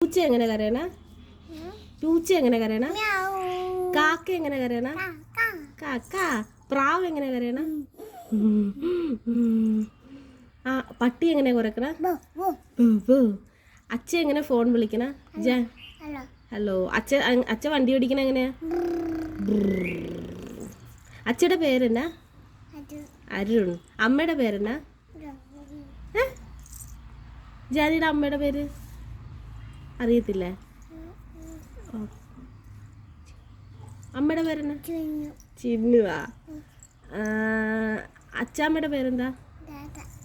പൂച്ച എങ്ങനെ കരയണ? പൂച്ച എങ്ങനെ കരയണ? കാക്ക എങ്ങനെ കരയണ? കാക്ക. പ്രാവ് എങ്ങനെ കരയണ? ആ പട്ടി എങ്ങനെ കുരക്കണ? അച്ഛ എങ്ങനെ ഫോൺ വിളിക്കണ? ഹലോ. അച്ഛ വണ്ടി ഓടിക്കണ എങ്ങനെയാ? അച്ഛയുടെ പേരെന്നാ? അരുൺ. അമ്മയുടെ പേരെന്നാ? ജാനിയുടെ അമ്മയുടെ പേര് അറിയത്തില്ലേ? അമ്മയുടെ പേരെന്നാ? ചിന്നുവാ. അച്ഛാമ്മയുടെ പേരെന്താ?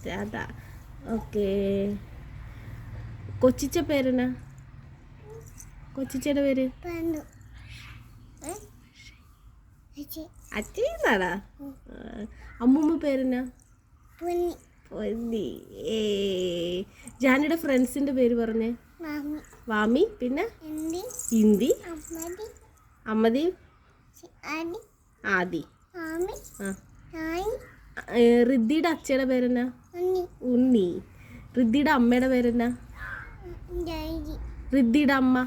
രാധ. ഓക്കെ. കൊച്ചിച്ച പേരെന്നാ? കൊച്ചിച്ചയുടെ പേര് അച്ഛനാടാ. അമ്മൂമ്മ പേരെന്നാ? പൊന്നി. ജാനിയുടെ ഫ്രണ്ട്സിന്റെ പേര് പറഞ്ഞേ. വാമി. പിന്നെ ഇന്ദി, അമ്മദി, ആദി. റിദ്ധിയുടെ അച്ഛയുടെ പേരെന്നാ? ഉണ്ണി. റിദ്ധിയുടെ അമ്മയുടെ പേരെന്നാ? റിദ്ധിയുടെ അമ്മ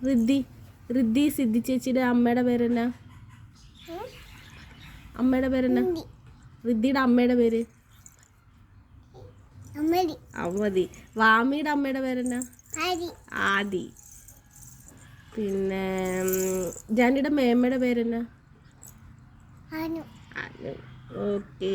റിദ്ധി. സിദ്ധി ചേച്ചിയുടെ അമ്മയുടെ പേരെന്നാ? അമ്മയുടെ പേരെന്നാ? റിദ്ധിയുടെ അമ്മയുടെ പേര് അമ്മതി. വാമിയുടെ അമ്മയുടെ പേരെന്നാ? ആദി. പിന്നെ ജാനിയുടെ മേമ്മയുടെ പേരെന്നാ? അനു. ഓക്കേ.